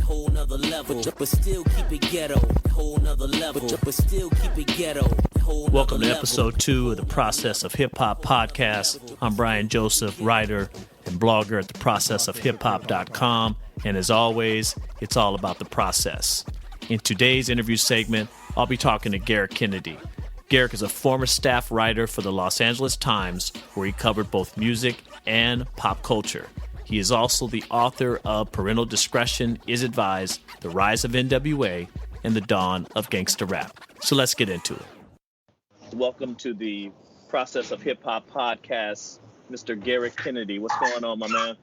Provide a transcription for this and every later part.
whole nother level, but still keep it ghetto, whole nother level, but still keep it ghetto. Welcome to episode 2 of the Process of Hip Hop podcast. I'm Brian Joseph, writer and blogger at theprocessofhiphop.com. And as always, it's all about the process. In today's interview segment, I'll be talking to Gerrick Kennedy. Gerrick is a former staff writer for the Los Angeles Times, where he covered both music and pop culture. He is also the author of Parental Discretion is Advised, The Rise of N.W.A, and the Dawn of Gangsta Rap. So let's get into it. Welcome to the Process of Hip Hop podcast, Mr. Gerrick Kennedy. What's going on, my man?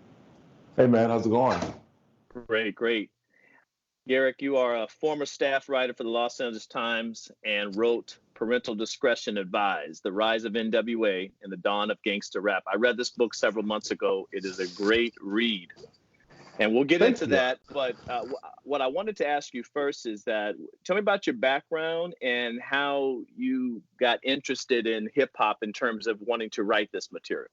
Hey, man. How's it going? Great. Gerrick, you are a former staff writer for the Los Angeles Times and wrote Parental Discretion Advised, The Rise of N.W.A and the Dawn of Gangsta Rap. I read this book several months ago. It is a great read. And we'll get into that. But what I wanted to ask you first is that, tell me about your background and how you got interested in hip hop in terms of wanting to write this material.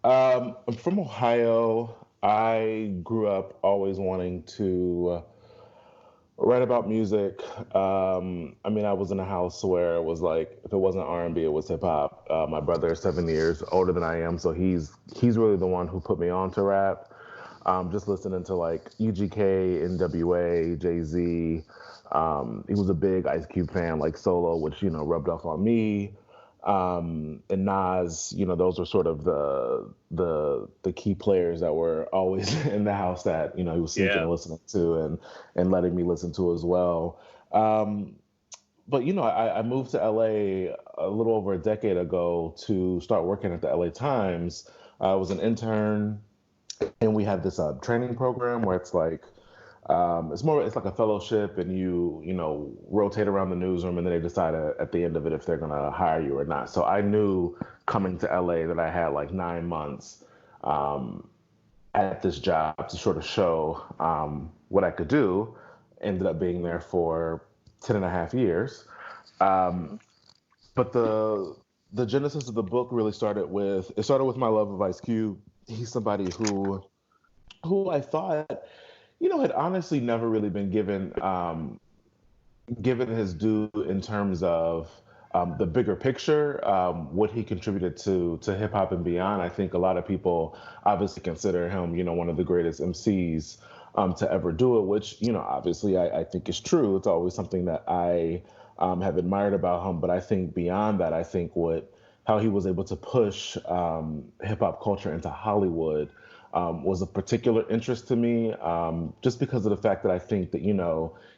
I'm from Ohio. I grew up always wanting to write about music. I was in a house where it was like, if it wasn't R&B, it was hip hop. My brother is 7 years older than I am, so he's really the one who put me on to rap. Just listening to like UGK, N.W.A, Jay-Z. He was a big Ice Cube fan, like Solo, which, rubbed off on me. And Nas, those were sort of the key players that were always in the house that, he was sneaking and listening to and letting me listen to as well. But, I moved to LA a little over a decade ago to start working at the LA Times. I was an intern. And we had this training program where it's like, it's like a fellowship, and you rotate around the newsroom, and then they decide at the end of it if they're going to hire you or not. So I knew coming to LA that I had like 9 months at this job to sort of show what I could do. Ended up being there for 10 and a half years. But the genesis of the book really started with my love of Ice Cube. He's somebody who I thought, had honestly never really been given his due in terms of the bigger picture, what he contributed to hip hop and beyond. I think a lot of people obviously consider him, one of the greatest MCs to ever do it, which, obviously I think is true. It's always something that I have admired about him. But I think beyond that, I think how he was able to push hip hop culture into Hollywood was a particular interest to me, just because of the fact that I think that,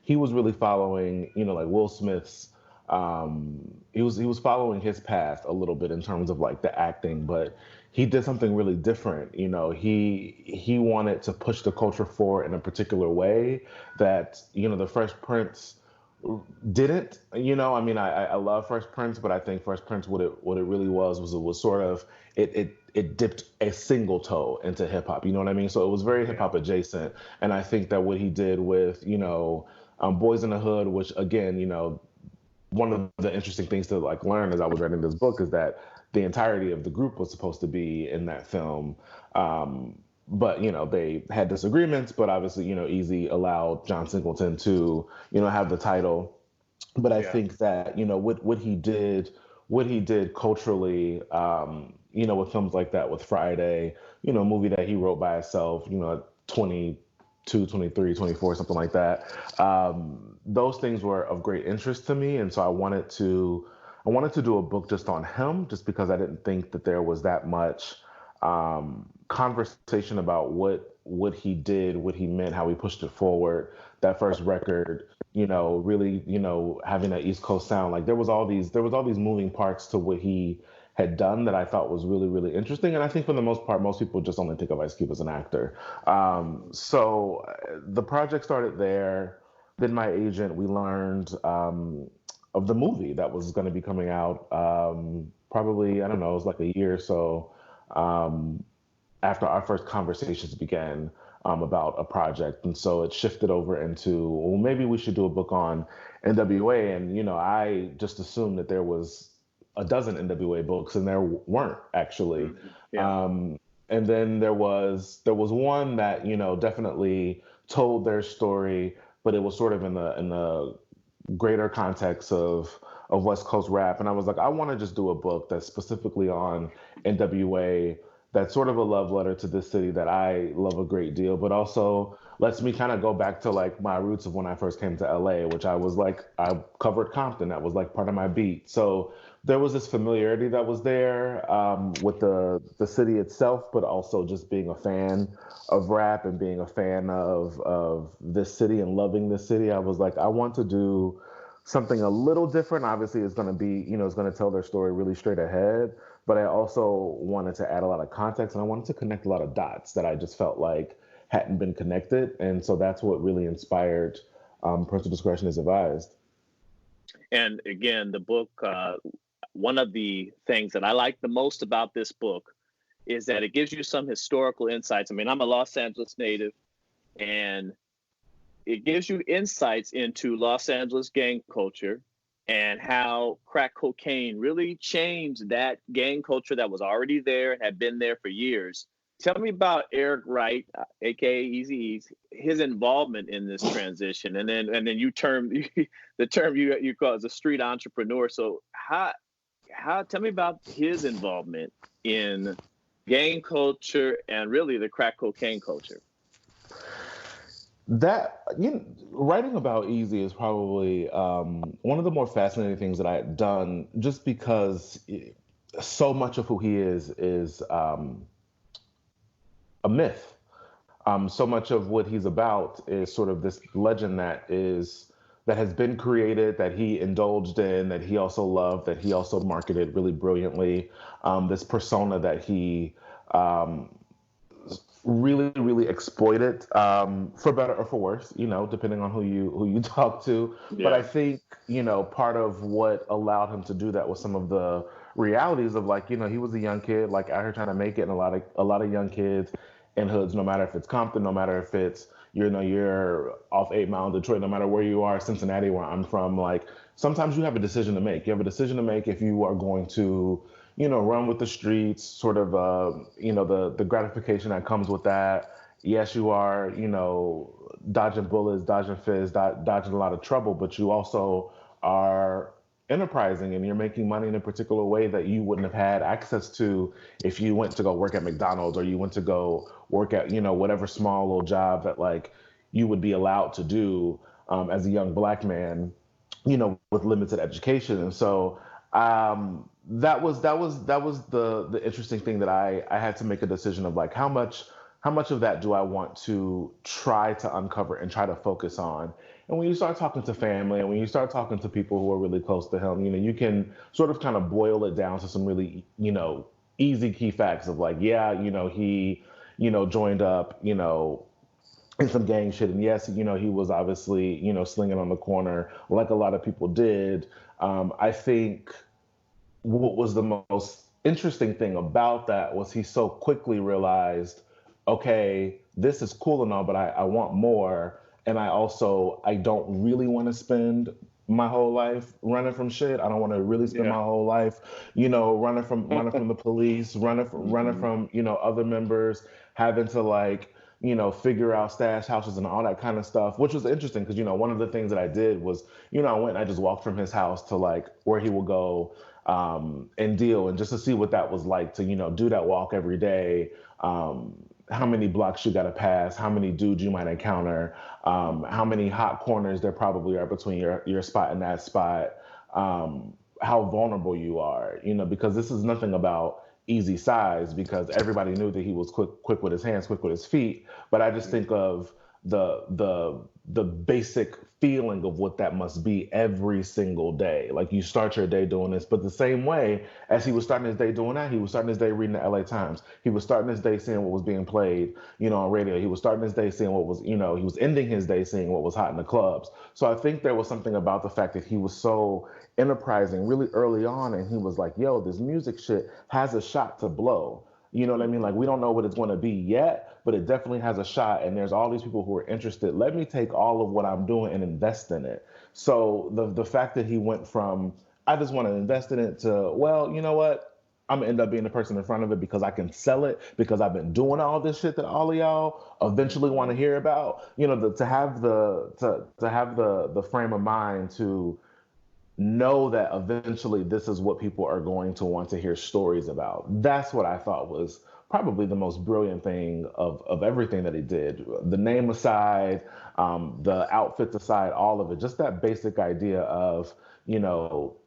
he was really following, like Will Smith's, he was following his path a little bit in terms of like the acting, but he did something really different. He wanted to push the culture forward in a particular way that, the Fresh Prince didn't. I love Fresh Prince, but I think Fresh Prince, what it really was sort of it dipped a single toe into hip hop. You know what I mean? So it was very hip hop adjacent, and I think that what he did with Boys in the Hood, which again, one of the interesting things to like learn as I was writing this book is that the entirety of the group was supposed to be in that film. But, they had disagreements, but obviously, Easy allowed John Singleton to, have the title. But I think that, what he did culturally, with films like that, with Friday, a movie that he wrote by himself, 22, 23, 24, something like that. Those things were of great interest to me. And so I wanted to do a book just on him, just because I didn't think that there was that much conversation about what he did, what he meant, how he pushed it forward. That first record, really, having that East Coast sound, like there was all these moving parts to what he had done that I thought was really, really interesting. And I think for the most part, most people just only think of Ice Cube as an actor. So the project started there. Then my agent, we learned of the movie that was going to be coming out probably, I don't know, it was like a year or so after our first conversations began about a project. And so it shifted over into, well, maybe we should do a book on N.W.A. And, I just assumed that there was a dozen N.W.A. books, and there weren't actually. Yeah. And then there was one that, definitely told their story, but it was sort of in the greater context of West Coast rap. And I was like, I want to just do a book that's specifically on N.W.A. That's sort of a love letter to this city that I love a great deal, but also lets me kind of go back to like my roots of when I first came to LA, which I was like, I covered Compton. That was like part of my beat. So there was this familiarity that was there, with the city itself, but also just being a fan of rap and being a fan of this city and loving this city. I was like, I want to do something a little different. Obviously, it's going to be, it's going to tell their story really straight ahead. But I also wanted to add a lot of context, and I wanted to connect a lot of dots that I just felt like hadn't been connected. And so that's what really inspired Parental Discretion is Advised. And again, the book, one of the things that I like the most about this book is that it gives you some historical insights. I mean, I'm a Los Angeles native, and it gives you insights into Los Angeles gang culture and how crack cocaine really changed that gang culture that was already there and had been there for years. Tell me about Eric Wright, aka Eazy-E's, his involvement in this transition, and then you term the term you call as a street entrepreneur. So how tell me about his involvement in gang culture and really the crack cocaine culture. That writing about Eazy is probably one of the more fascinating things that I had done, just because so much of who he is a myth. So much of what he's about is sort of this legend that has been created, that he indulged in, that he also loved, that he also marketed really brilliantly. This persona that he really, really exploited, for better or for worse, depending on who you talk to. Yeah. But I think, part of what allowed him to do that was some of the realities of, like, he was a young kid, like, out here trying to make it, and a lot of young kids in hoods, no matter if it's Compton, no matter if it's, you're off 8 Mile in Detroit, no matter where you are, Cincinnati, where I'm from, like, sometimes you have a decision to make. You have a decision to make if you are going to, run with the streets, sort of, the gratification that comes with that. Yes, you are, dodging bullets, dodging fists, dodging a lot of trouble, but you also are enterprising, and you're making money in a particular way that you wouldn't have had access to if you went to go work at McDonald's, or you went to go work at, whatever small little job that, like, you would be allowed to do as a young Black man, with limited education. And so that was the interesting thing, that I had to make a decision of, like, how much of that do I want to try to uncover and try to focus on. And when you start talking to family, and when you start talking to people who are really close to him, you can sort of kind of boil it down to some really, easy key facts of, like, yeah, he, joined up, in some gang shit. And yes, he was obviously, slinging on the corner like a lot of people did. I think what was the most interesting thing about that was he so quickly realized, okay, this is cool and all, but I want more. And I don't really want to spend my whole life running from shit. I don't want to really spend my whole life, running from the police, running from, other members, having to, like, figure out stash houses and all that kind of stuff, which was interesting because, one of the things that I did was, I went and I just walked from his house to, like, where he would go and deal, and just to see what that was like to, do that walk every day. How many blocks you got to pass, how many dudes you might encounter, how many hot corners there probably are between your spot and that spot, how vulnerable you are, because this is nothing about Easy size, because everybody knew that he was quick with his hands, quick with his feet. But I just think of the basic feeling of what that must be every single day. Like, you start your day doing this, but the same way as he was starting his day doing that, he was starting his day reading the LA Times. He was starting his day seeing what was being played, on radio. He was starting his day seeing what was, he was ending his day seeing what was hot in the clubs. So I think there was something about the fact that he was so enterprising really early on, and he was like, yo, this music shit has a shot to blow. You know what I mean? Like, we don't know what it's going to be yet, but it definitely has a shot. And there's all these people who are interested. Let me take all of what I'm doing and invest in it. So the fact that he went from, I just want to invest in it, to, well, you know what? I'm gonna end up being the person in front of it because I can sell it, because I've been doing all this shit that all of y'all eventually want to hear about. To have the frame of mind to know that eventually this is what people are going to want to hear stories about. That's what I thought was probably the most brilliant thing of everything that he did. The name aside, the outfits aside, all of it, just that basic idea of,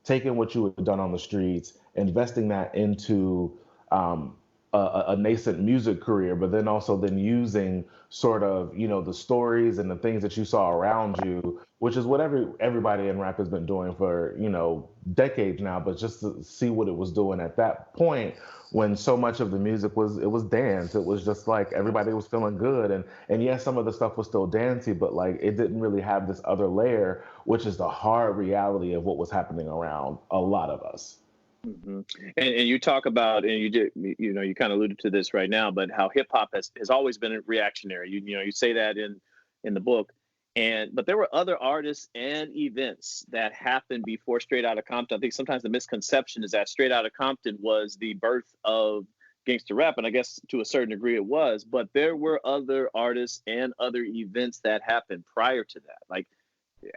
taking what you had done on the streets, investing that into a nascent music career, but then also then using sort of, the stories and the things that you saw around you, which is what everybody in rap has been doing for, decades now, but just to see what it was doing at that point when so much of the music was dance. It was just like everybody was feeling good. And yes, some of the stuff was still dancey, but like it didn't really have this other layer, which is the hard reality of what was happening around a lot of us. Mm-hmm. And you talk about, and you did, you kind of alluded to this right now, but how hip hop has always been reactionary. You say that in the book, but there were other artists and events that happened before Straight Outta Compton. I think sometimes the misconception is that Straight Outta Compton was the birth of gangsta rap, and I guess to a certain degree it was. But there were other artists and other events that happened prior to that. Like,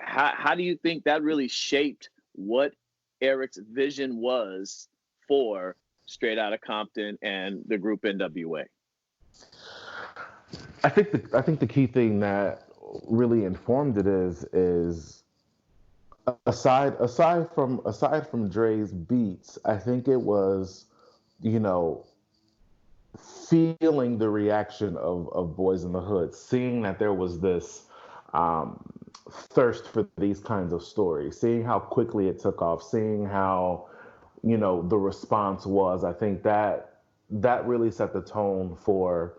how do you think that really shaped what Eric's vision was for Straight Outta Compton and the group N.W.A? I think the key thing that really informed it is aside from Dre's beats, I think it was, feeling the reaction of Boys in the Hood, seeing that there was this thirst for these kinds of stories, seeing how quickly it took off, seeing how, the response was. I think that really set the tone for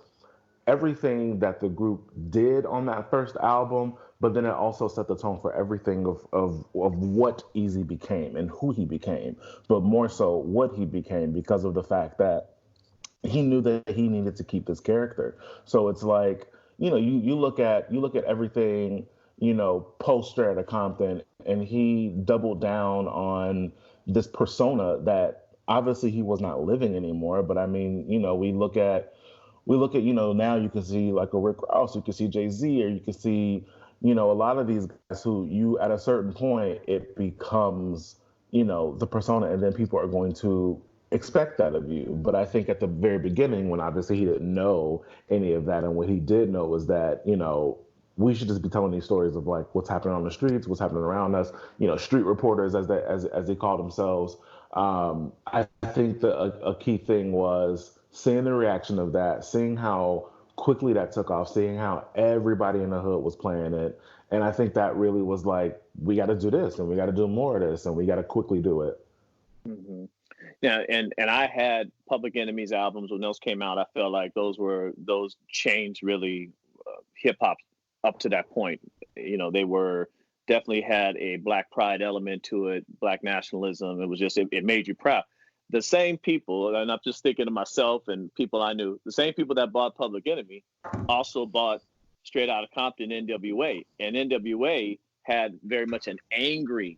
everything that the group did on that first album, but then it also set the tone for everything of what Easy became and who he became, but more so what he became, because of the fact that he knew that he needed to keep his character. So it's like, you look at everything, post Straight Outta Compton, and he doubled down on this persona that obviously he was not living anymore. But I mean, we look at, now you can see like a Rick Ross, you can see Jay-Z, or you can see, a lot of these guys who at a certain point, it becomes, the persona, and then people are going to expect that of you. But I think at the very beginning, when obviously he didn't know any of that, and what he did know was that, we should just be telling these stories of like what's happening on the streets, what's happening around us, street reporters as they call themselves. I think a key thing was seeing the reaction of that, seeing how quickly that took off, seeing how everybody in the hood was playing it. And I think that really was like, we got to do this, and we got to do more of this, and we got to quickly do it. Mm-hmm. Yeah, and I had Public Enemy's albums when those came out. I felt like those changed really hip hop up to that point. They were definitely had a Black pride element to it, Black nationalism. It was just it made you proud. The same people, and I'm just thinking of myself and people I knew, the same people that bought Public Enemy also bought Straight Outta Compton, N.W.A, and N.W.A had very much an angry.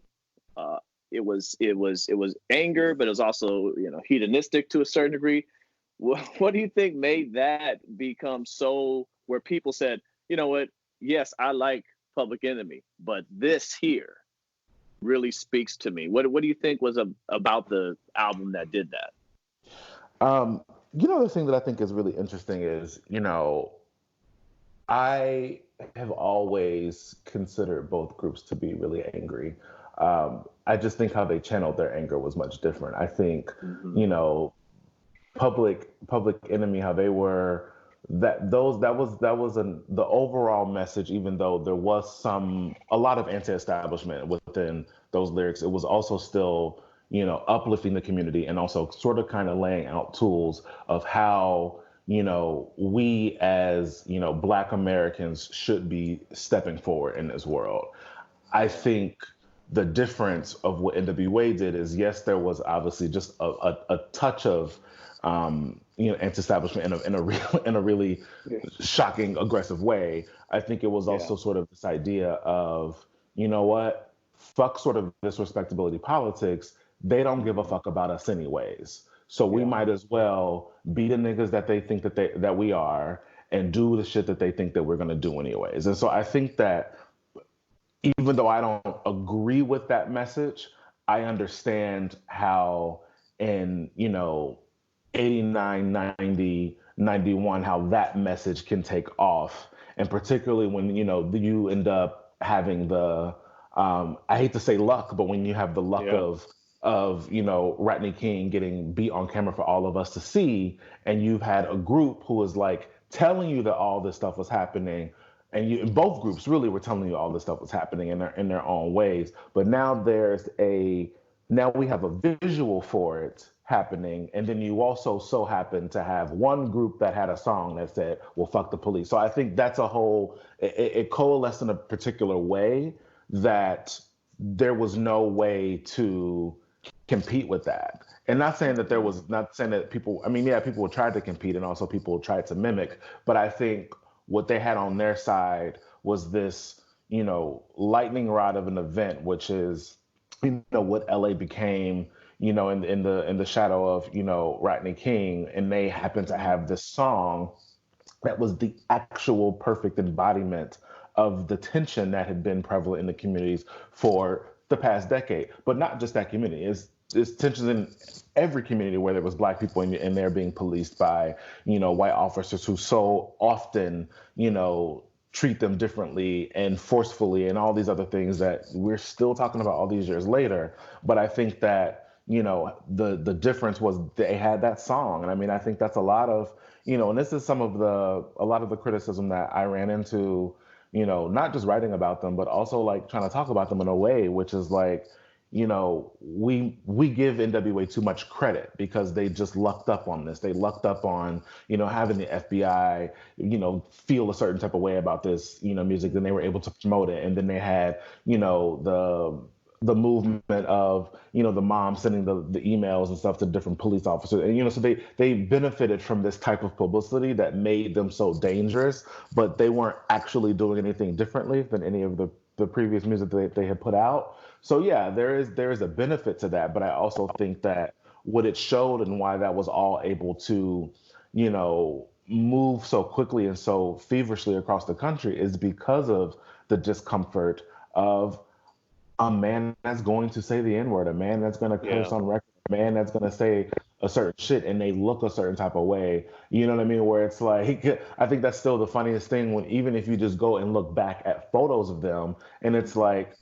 It was anger, but it was also hedonistic to a certain degree. What do you think made that become so where people said, you know what? Yes, I like Public Enemy, but this here really speaks to me. What do you think was about the album that did that? The thing that I think is really interesting is, I have always considered both groups to be really angry. I just think how they channeled their anger was much different. I think, Public Enemy, how they were, that was the overall message. Even though there was a lot of anti-establishment within those lyrics, it was also still, uplifting the community, and also sort of kind of laying out tools of how, we as, Black Americans should be stepping forward in this world. I think the difference of what N.W.A did is, yes, there was obviously just a touch of, anti-establishment in a really shocking, aggressive way. I think it was also sort of this idea of, fuck sort of this respectability politics. They don't give a fuck about us anyways. So we might as well be the niggas that they think that we are, and do the shit that they think that we're gonna do anyways. And so I think that even though I don't agree with that message, I understand how in, 89, 90, 91, how that message can take off. And particularly when, you end up having the, I hate to say luck, but when you have the luck of, Rodney King getting beat on camera for all of us to see, and you've had a group who is like telling you that all this stuff was happening, and both groups really were telling you all this stuff was happening in their own ways. But now now we have a visual for it happening, and then you also so happen to have one group that had a song that said, "Well, fuck the police." So I think that's it coalesced in a particular way that there was no way to compete with that. And not saying that people, people tried to compete, and also people tried to mimic, but I think what they had on their side was this, lightning rod of an event, which is, what LA became, in the shadow of, Rodney King. And they happened to have this song that was the actual perfect embodiment of the tension that had been prevalent in the communities for the past decade. But not just that community. It's tensions in every community where there was Black people and they're being policed by, white officers who so often, treat them differently and forcefully and all these other things that we're still talking about all these years later. But I think that, the difference was they had that song. And I think that's a lot of, and this is a lot of the criticism that I ran into, not just writing about them, but also like trying to talk about them in a way, which is like, we give N.W.A too much credit because they just lucked up on this. They lucked up on, having the FBI, feel a certain type of way about this, music. Then they were able to promote it. And then they had, the movement of, the mom sending the emails and stuff to different police officers. And, so they benefited from this type of publicity that made them so dangerous, but they weren't actually doing anything differently than any of the previous music that they had put out. So yeah, there is a benefit to that, but I also think that what it showed and why that was all able to, move so quickly and so feverishly across the country is because of the discomfort of a man that's going to say the N-word, a man that's going to curse on record, a man that's going to say a certain shit and they look a certain type of way. You know what I mean? Where it's like, I think that's still the funniest thing when even if you just go and look back at photos of them and it's like,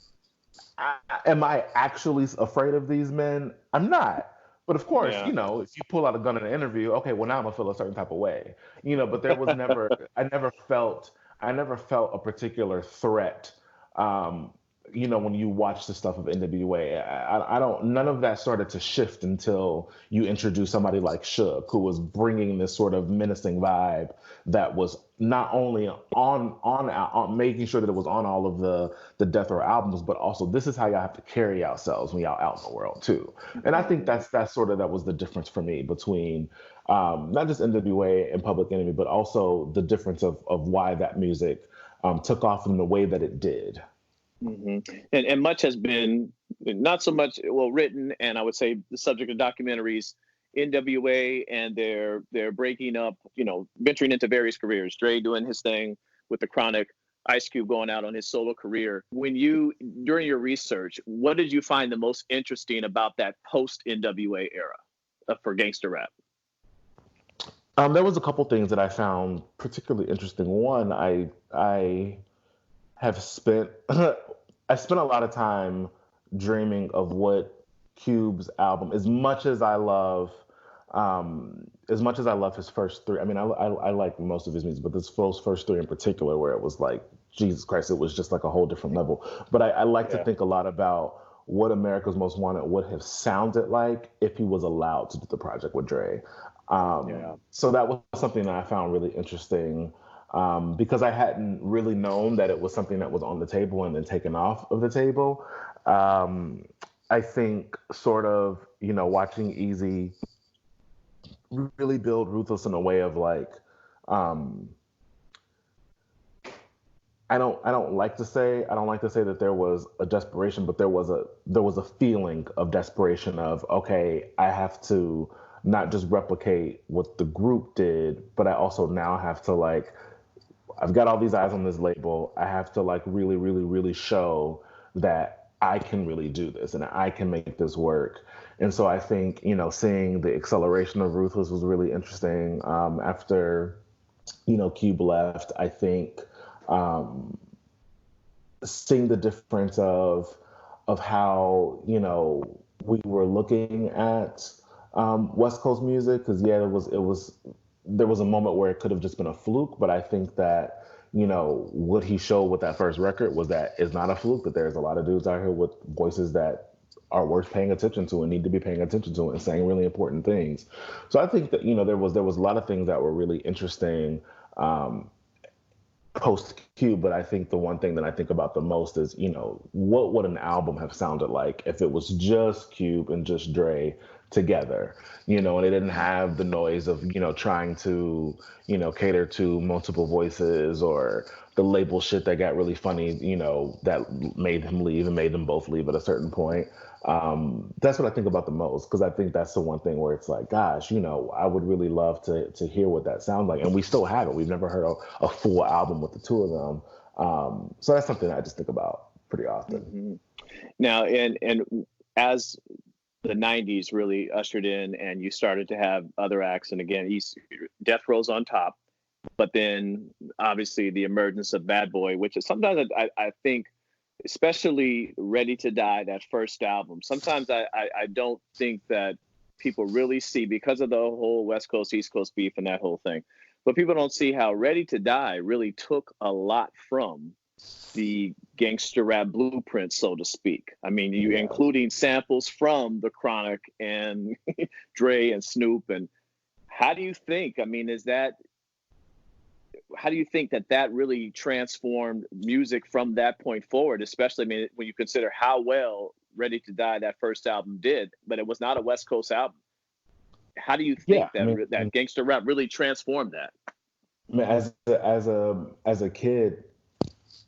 am I actually afraid of these men? I'm not. But of course, if you pull out a gun in an interview, okay, well now I'm gonna feel a certain type of way, but there was never, I never felt a particular threat. When you watch the stuff of N.W.A, none of that started to shift until you introduce somebody like Shook, who was bringing this sort of menacing vibe that was not only on making sure that it was on all of the Death Row albums, but also this is how y'all have to carry yourselves when y'all out in the world too. And I think that was the difference for me between not just N.W.A and Public Enemy, but also the difference of why that music took off in the way that it did. Mm-hmm. And much has been not so much written, and I would say the subject of documentaries, N.W.A and they're breaking up, venturing into various careers. Dre doing his thing with the Chronic, Ice Cube going out on his solo career. During your research, what did you find the most interesting about that post N.W.A era for gangster rap? There was a couple things that I found particularly interesting. One, I have spent I spent a lot of time dreaming of what Cube's album, as much as I love his first three. I mean, I like most of his music, but those first three in particular, where it was like, Jesus Christ, it was just like a whole different level. But I like to think a lot about what America's Most Wanted would have sounded like if he was allowed to do the project with Dre. So that was something that I found really interesting. Because I hadn't really known that it was something that was on the table and then taken off of the table. I think sort of, watching Easy really build Ruthless in a way of like, I don't like to say that there was a desperation, but there was a feeling of desperation of, okay, I have to not just replicate what the group did, but I also now have to like, I've got all these eyes on this label. I have to like really, really, really show that I can really do this and I can make this work. And so I think, you know, seeing the acceleration of Ruthless was really interesting. After, you know, Cube left, I think seeing the difference of how, you know, we were looking at West Coast music, because yeah, there was a moment where it could have just been a fluke, but I think that, you know, what he showed with that first record was that it's not a fluke, that there's a lot of dudes out here with voices that are worth paying attention to and need to be paying attention to and saying really important things. So I think that, you know, there was a lot of things that were really interesting post Cube, but I think the one thing that I think about the most is, you know, what would an album have sounded like if it was just Cube and just Dre together, you know, and it didn't have the noise of, you know, trying to, you know, cater to multiple voices or the label shit that got really funny, you know, that made him leave and made them both leave at a certain point. That's what I think about the most, because I think that's the one thing where it's like, gosh, you know, I would really love to hear what that sounds like. And we still haven't. We've never heard a full album with the two of them. So that's something I just think about pretty often. Mm-hmm. Now, and as the 90s really ushered in and you started to have other acts, and again, Death Row's on top, but then obviously the emergence of Bad Boy, which is sometimes I think, especially Ready to Die, that first album, sometimes I don't think that people really see, because of the whole West Coast, East Coast beef and that whole thing, but people don't see how Ready to Die really took a lot from the gangster rap blueprint, so to speak. I mean, including samples from The Chronic and Dre and Snoop. And how do you think, I mean, how do you think that really transformed music from that point forward, especially, I mean, when you consider how well Ready to Die, that first album, did, but it was not a West Coast album. How do you think that gangster rap really transformed that? I mean, as a kid,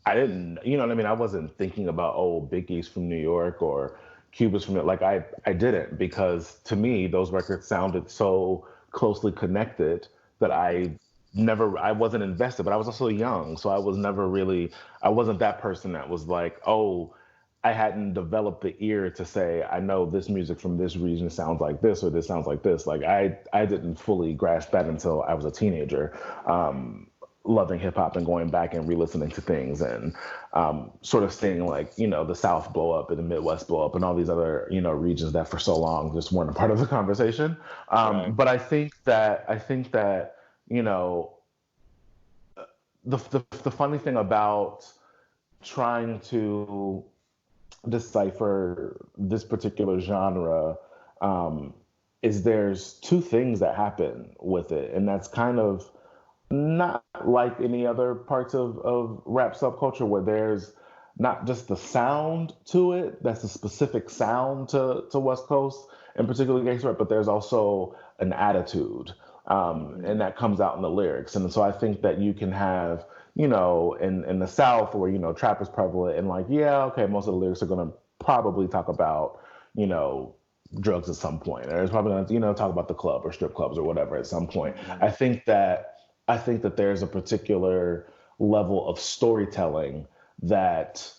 I didn't, you know what I mean? I wasn't thinking about, oh, Biggie's from New York or Cuba's from it. Like I didn't, because to me, those records sounded so closely connected that I wasn't invested, but I was also young. So I wasn't that person that was like, oh, I hadn't developed the ear to say, I know this music from this region sounds like this, or this sounds like this. Like I didn't fully grasp that until I was a teenager. Loving hip hop and going back and re-listening to things and sort of seeing, like, you know, the South blow up and the Midwest blow up and all these other, you know, regions that for so long just weren't a part of the conversation. Right. But I think that, you know, the funny thing about trying to decipher this particular genre is there's two things that happen with it, and that's kind of not like any other parts of rap subculture, where there's not just the sound to it, that's a specific sound to West Coast and particularly gangsta rap, but there's also an attitude, and that comes out in the lyrics. And so I think that you can have, you know, in the South, where, you know, trap is prevalent, and like, yeah, okay, most of the lyrics are going to probably talk about, you know, drugs at some point, or it's probably going to, you know, talk about the club or strip clubs or whatever at some point. Mm-hmm. I think that there's a particular level of storytelling that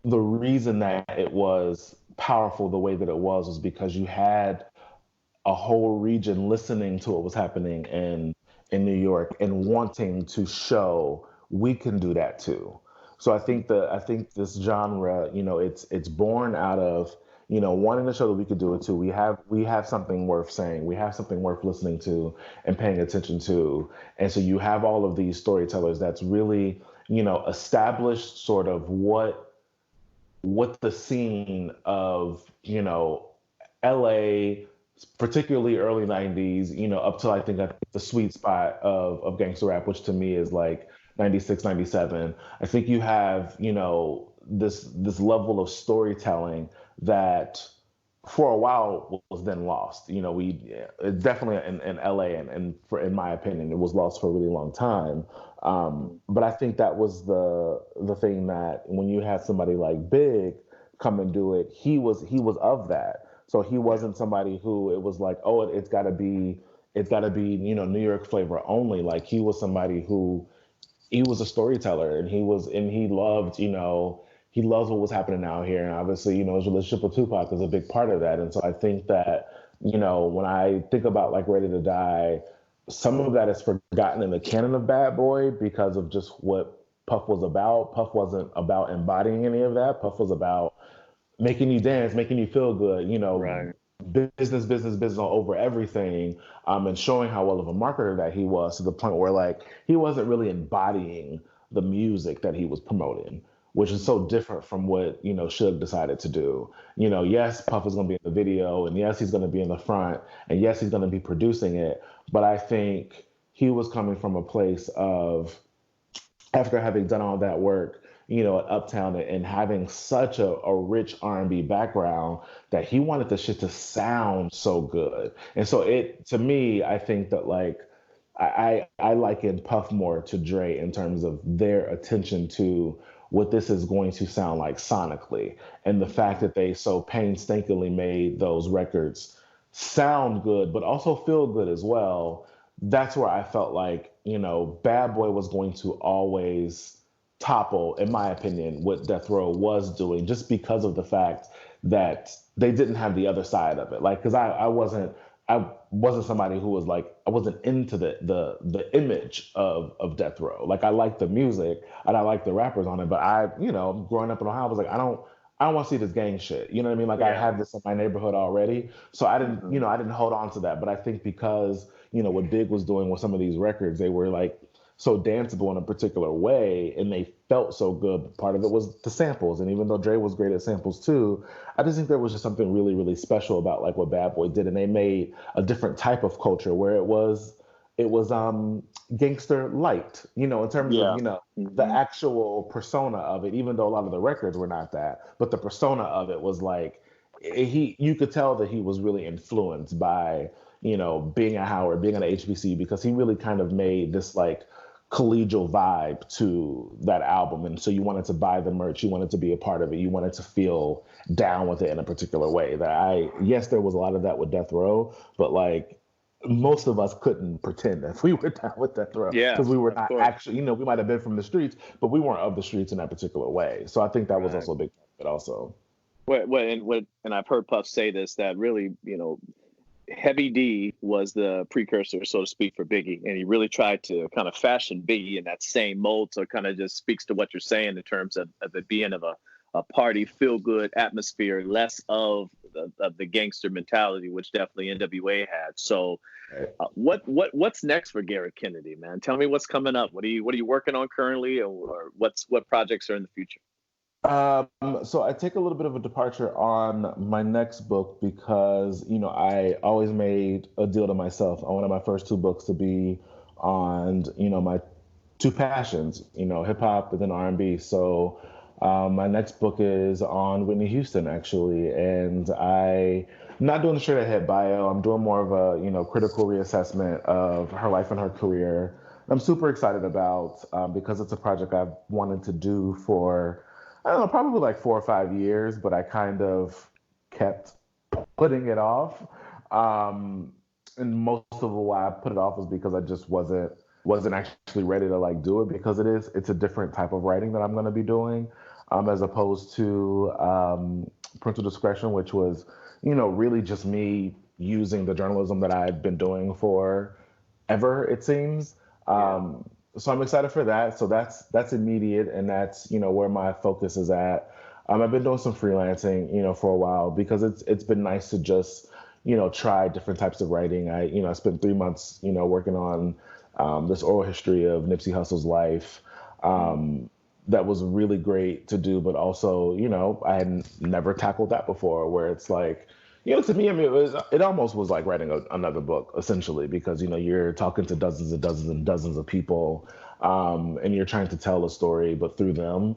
the reason that it was powerful the way that it was because you had a whole region listening to what was happening in New York and wanting to show we can do that too. So I think this genre, you know, it's born out of, you know, wanting to show that we could do it too. We have something worth saying. We have something worth listening to and paying attention to. And so you have all of these storytellers that's really, you know, established sort of what the scene of, you know, LA, particularly early 90s, you know, up to I think the sweet spot of gangster rap, which to me is like 96, 97. I think you have, you know, this level of storytelling that for a while was then lost. You know, definitely in LA and in my opinion, it was lost for a really long time. But I think that was the thing that when you had somebody like Big come and do it, he was of that. So he wasn't somebody who it was like, oh, it's got to be, New York flavor only. Like he was somebody who he was a storyteller, and he loved, he loves what was happening out here. And obviously, his relationship with Tupac is a big part of that. And so I think that, when I think about like Ready to Die, some of that is forgotten in the canon of Bad Boy because of just what Puff was about. Puff wasn't about embodying any of that. Puff was about making you dance, making you feel good, Right. business, business, business over everything, and showing how well of a marketer that he was, to the point where like he wasn't really embodying the music that he was promoting, which is so different from what Suge decided to do. Yes, Puff is going to be in the video, and yes, he's going to be in the front, and yes, he's going to be producing it, but I think he was coming from a place of, after having done all that work, at Uptown, and having such a rich R&B background, that he wanted the shit to sound so good. And so to me, I think that like I liken Puff more to Dre in terms of their attention to what this is going to sound like sonically, and the fact that they so painstakingly made those records sound good, but also feel good as well. That's where I felt like, Bad Boy was going to always topple, in my opinion, what Death Row was doing, just because of the fact that they didn't have the other side of it. Like, because I wasn't somebody who was like, I wasn't into the image of Death Row. Like, I liked the music and I liked the rappers on it, but growing up in Ohio, I was like, I don't want to see this gang shit. You know what I mean? Like, I had this in my neighborhood already. So I didn't, I didn't hold on to that. But I think because, what Big was doing with some of these records, they were like so danceable in a particular way, and they felt so good. Part of it was the samples. And even though Dre was great at samples too, I just think there was just something really, really special about like what Bad Boy did. And they made a different type of culture where it was gangster light, in terms of, the actual persona of it, even though a lot of the records were not that, but the persona of it was like, you could tell that he was really influenced by, being at Howard, being at HBC, because he really kind of made this like collegial vibe to that album. And so you wanted to buy the merch, you wanted to be a part of it, you wanted to feel down with it in a particular way. Yes, there was a lot of that with Death Row, but like, most of us couldn't pretend that we were down with Death Row, because we were not actually, we might have been from the streets, but we weren't of the streets in that particular way. So I think that was also a big part of it also. And I've heard Puff say this, that really, Heavy D was the precursor, so to speak, for Biggie. And he really tried to kind of fashion Biggie in that same mold. So it kind of just speaks to what you're saying in terms of it being of a party, feel good atmosphere, less of the gangster mentality, which definitely N.W.A. had. So what's next for Gerrick Kennedy, man? Tell me what's coming up. What are you working on currently, or what projects are in the future? So I take a little bit of a departure on my next book because, I always made a deal to myself. I wanted my first two books to be on, my two passions, hip hop and then R&B. So my next book is on Whitney Houston, actually. And I'm not doing a straight ahead bio. I'm doing more of a, critical reassessment of her life and her career. I'm super excited about because it's a project I've wanted to do for, I don't know, probably like 4 or 5 years, but I kind of kept putting it off. And most of why I put it off was because I just wasn't actually ready to like do it, because it's a different type of writing that I'm going to be doing, as opposed to Parental Discretion, which was, really just me using the journalism that I've been doing for ever, it seems. So I'm excited for that. So that's immediate, and that's where my focus is at. I've been doing some freelancing, for a while, because it's been nice to just try different types of writing. I spent 3 months working on this oral history of Nipsey Hussle's life. That was really great to do, but also I had never tackled that before, where it's like, to me, I mean, it almost was like writing another book, essentially, because, you're talking to dozens and dozens and dozens of people, and you're trying to tell a story, but through them,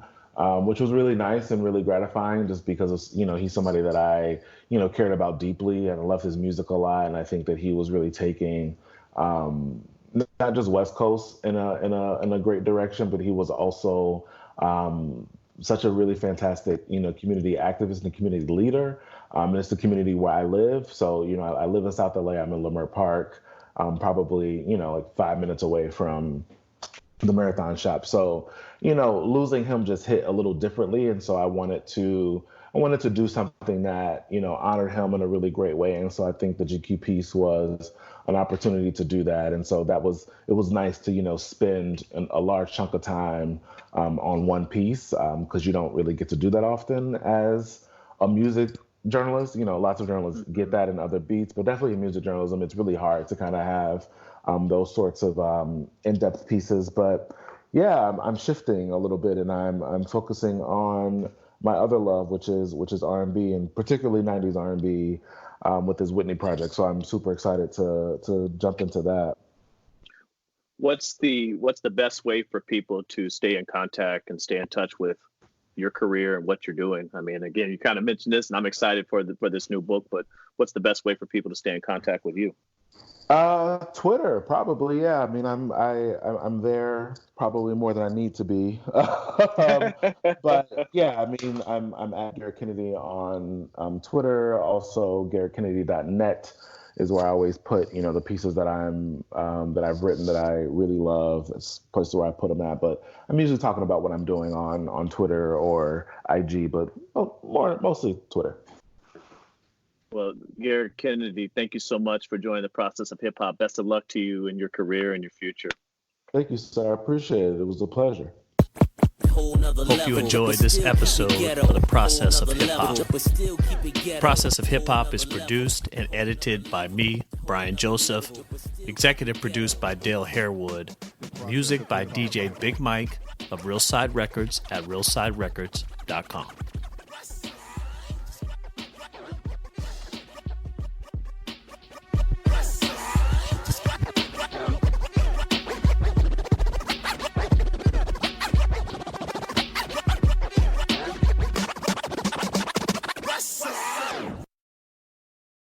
which was really nice and really gratifying, just because, he's somebody that I, cared about deeply, and I loved his music a lot. And I think that he was really taking, not just West Coast in a great direction, but he was also such a really fantastic, community activist and community leader. And it's the community where I live. So, I live in South LA. I'm in Leimert Park, probably, like 5 minutes away from the Marathon shop. So, losing him just hit a little differently. And so I wanted to do something that, honored him in a really great way. And so I think the GQ piece was an opportunity to do that. And so it was nice to, spend a large chunk of time on one piece, because you don't really get to do that often as a music journalist. Lots of journalists get that in other beats, but definitely in music journalism, it's really hard to kind of have those sorts of in-depth pieces. But yeah, I'm shifting a little bit, and I'm focusing on my other love, which is R&B, and particularly 90s R&B, with this Whitney project. So I'm super excited to jump into that. What's the best way for people to stay in contact and stay in touch with your career and what you're doing? I mean, again, you kind of mentioned this, and I'm excited for this new book, but what's the best way for people to stay in contact with you? Twitter, probably. Yeah. I mean, I'm there probably more than I need to be. But yeah, I mean, I'm at Gerrick Kennedy on Twitter. Also, GerrickKennedy.net is where I always put, the pieces that that I've written that I really love. It's a place where I put them at. But I'm usually talking about what I'm doing on Twitter or IG, but mostly Twitter. Well, Gerrick Kennedy, thank you so much for joining the Process of Hip Hop. Best of luck to you in your career and your future. Thank you, sir. I appreciate it. It was a pleasure. Hope you enjoyed this episode of The Process of Hip Hop. Process of Hip Hop is produced and edited by me, Brian Joseph. Executive produced by Dale Harewood. Music by DJ Big Mike of Real Side Records at realsiderecords.com.